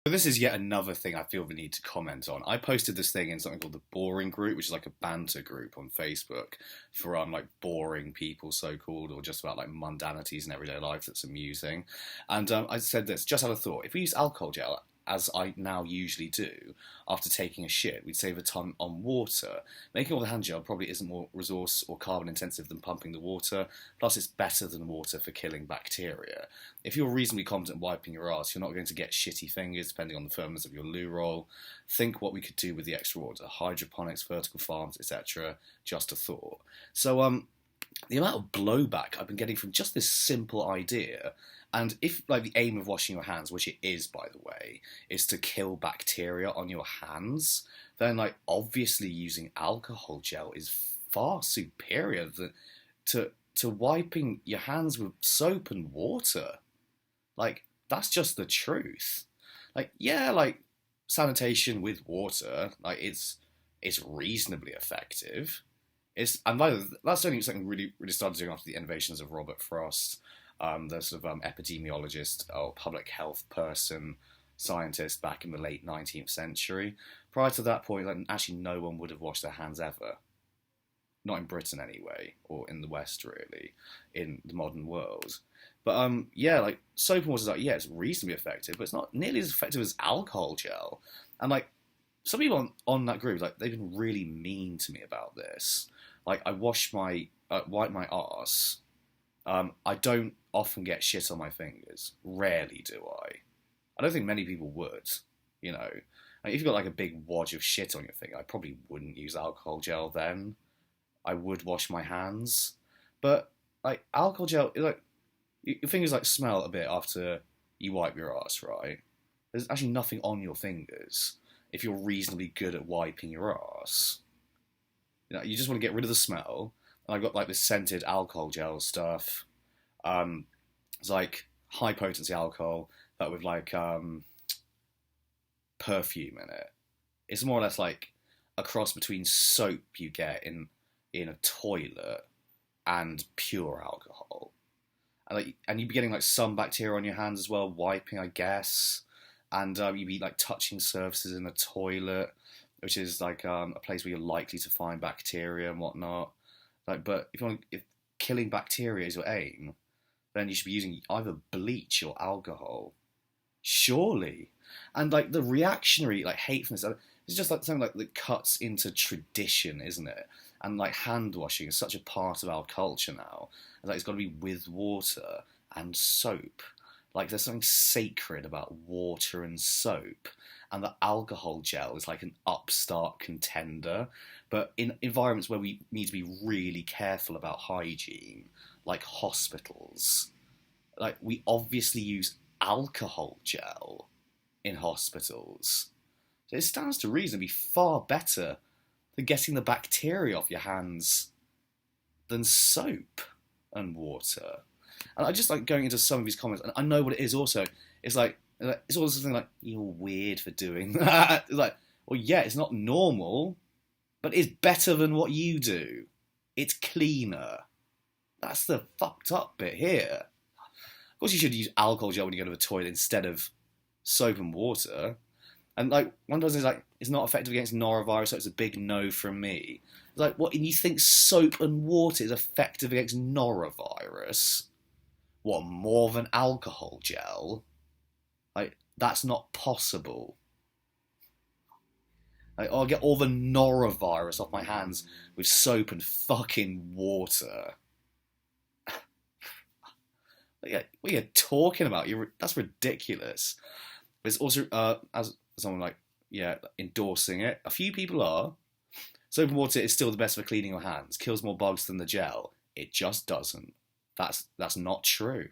So this is yet another thing I feel the need to comment on. I posted this thing in something called the Boring Group, which is like a banter group on Facebook for like boring people, so called, or just about like mundanities in everyday life that's amusing. And I said this, just had a thought. If we use alcohol gel, as I now usually do, after taking a shit, we'd save a ton on water. Making all the hand gel probably isn't more resource or carbon intensive than pumping the water, plus it's better than water for killing bacteria. If you're reasonably competent wiping your ass, you're not going to get shitty fingers depending on the firmness of your loo roll. Think what we could do with the extra water, hydroponics, vertical farms, etc. Just a thought. So the amount of blowback I've been getting from just this simple idea, and if like the aim of washing your hands, which it is by the way, is to kill bacteria on your hands, then like obviously using alcohol gel is far superior to wiping your hands with soap and water. Like that's just the truth. Like yeah, like sanitation with water, like it's reasonably effective. And by the way, that's only something really started doing after the innovations of Robert Frost, the sort of epidemiologist or public health person, scientist back in the late 19th century. Prior to that point, like, actually no one would have washed their hands ever. Not in Britain anyway, or in the West really, in the modern world. But yeah, like soap and water is like, yeah, it's reasonably effective, but it's not nearly as effective as alcohol gel. And like some people on that group, like they've been really mean to me about this. Like I wipe my arse. I don't often get shit on my fingers. Rarely do I. I don't think many people would. You know, like, if you've got like a big wad of shit on your finger, I probably wouldn't use alcohol gel then. I would wash my hands, but like alcohol gel, like your fingers like smell a bit after you wipe your ass, right? There's actually nothing on your fingers if you're reasonably good at wiping your ass. You know, you just want to get rid of the smell. And I've got like this scented alcohol gel stuff. It's like high potency alcohol, but with like perfume in it. It's more or less like a cross between soap you get in a toilet and pure alcohol. And you'd be getting like some bacteria on your hands as well, wiping, I guess. And you'd be like touching surfaces in the toilet, which is like a place where you're likely to find bacteria and whatnot. Like, but if killing bacteria is your aim, then you should be using either bleach or alcohol. Surely. And like the reactionary like hatefulness, it's just like something like that cuts into tradition, isn't it? And like hand washing is such a part of our culture now. Like it's got to be with water and soap. Like there's something sacred about water and soap, and the alcohol gel is like an upstart contender. But in environments where we need to be really careful about hygiene, like hospitals, like we obviously use alcohol gel in hospitals. So it stands to reason to be far better than getting the bacteria off your hands than soap and water. And I just like going into some of these comments, and I know what it is also. It's like, it's also something like, you're weird for doing that. It's like, well, yeah, it's not normal, but it's better than what you do. It's cleaner. That's the fucked up bit here. Of course, you should use alcohol gel when you go to the toilet instead of soap and water. And like one person is like, it's not effective against norovirus, so it's a big no from me. It's like, what? And you think soap and water is effective against norovirus? What, more than alcohol gel? Like, that's not possible. Like, I'll get all the norovirus off my hands with soap and fucking water. What are you talking about? That's ridiculous. There's also, as someone like, yeah, endorsing it. A few people are. Soap and water is still the best for cleaning your hands. Kills more bugs than the gel. It just doesn't. That's not true.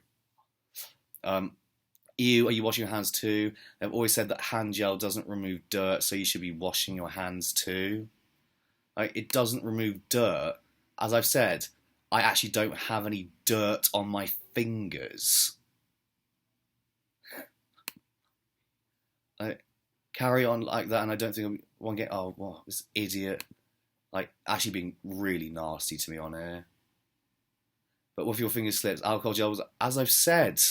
Ew, are you washing your hands too? They've always said that hand gel doesn't remove dirt, so you should be washing your hands too. Like, it doesn't remove dirt. As I've said, I actually don't have any dirt on my fingers. Like, carry on like that, and I don't think I'm one get. Oh, well, this idiot, like actually being really nasty to me on air. But with your fingers slips, alcohol gels, as I've said,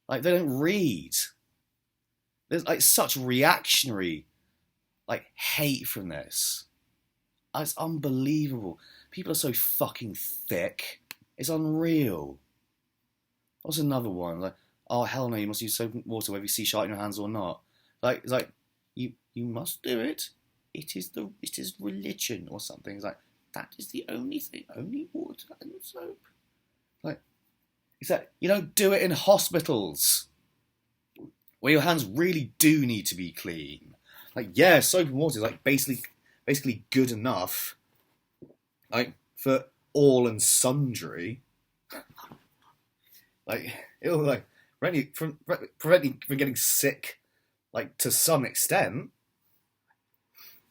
like they don't read. There's like such reactionary like hate from this. It's unbelievable. People are so fucking thick. It's unreal. What's another one? Like, oh hell no, you must use soap and water whether you see shite in your hands or not. Like, it's like you must do it. It is religion or something. It's like that is the only thing, only water and soap. Like, it's like you don't do it in hospitals where your hands really do need to be clean. Like, yeah, soap and water is like basically good enough, like for all and sundry. Like it'll like prevent you from getting sick, like to some extent.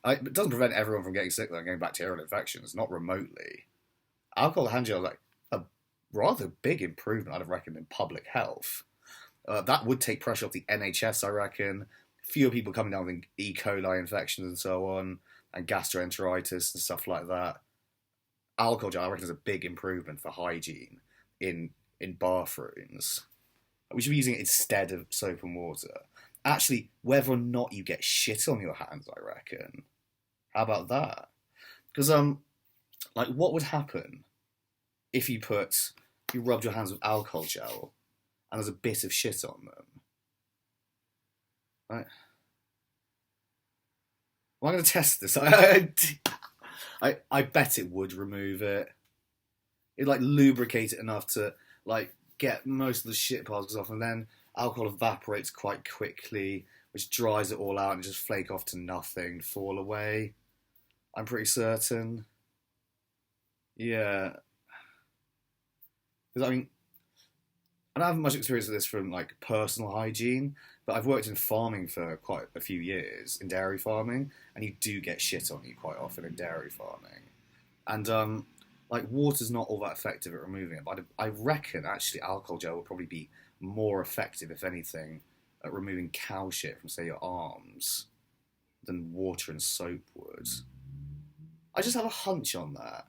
Like, it doesn't prevent everyone from getting sick, like getting bacterial infections, not remotely. Alcohol hand gel is like a rather big improvement, I'd reckon, in public health. That would take pressure off the NHS, I reckon. Fewer people coming down with E. coli infections and so on, and gastroenteritis and stuff like that. Alcohol gel, I reckon, is a big improvement for hygiene in bathrooms. We should be using it instead of soap and water. Actually, whether or not you get shit on your hands, I reckon. How about that? Because like, what would happen if you rubbed your hands with alcohol gel and there's a bit of shit on them? Right. Am I going to test this? I bet it would remove it. It'd like lubricate it enough to like get most of the shit particles off, and then alcohol evaporates quite quickly, which dries it all out and just flake off to nothing, fall away. I'm pretty certain. Yeah. Because I mean, I don't have much experience with this from like personal hygiene, but I've worked in farming for quite a few years, in dairy farming, and you do get shit on you quite often in dairy farming. And like, water's not all that effective at removing it, but I reckon actually alcohol gel would probably be more effective, if anything, at removing cow shit from, say, your arms than water and soap would. I just have a hunch on that.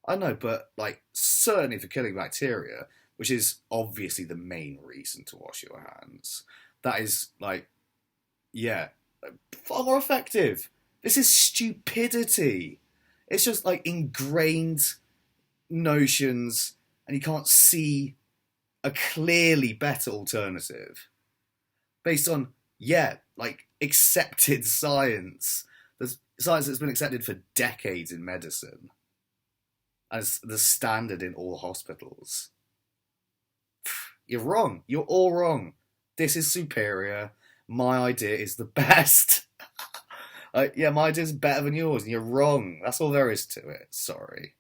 I know, but like, certainly for killing bacteria, which is obviously the main reason to wash your hands, that is like, yeah, far more effective. This is stupidity. It's just like ingrained notions, and you can't see a clearly better alternative based on, yeah, like accepted science. There's science that's been accepted for decades in medicine as the standard in all hospitals. You're wrong. You're all wrong. This is superior. My idea is the best. Yeah, my idea is better than yours, and you're wrong. That's all there is to it. Sorry.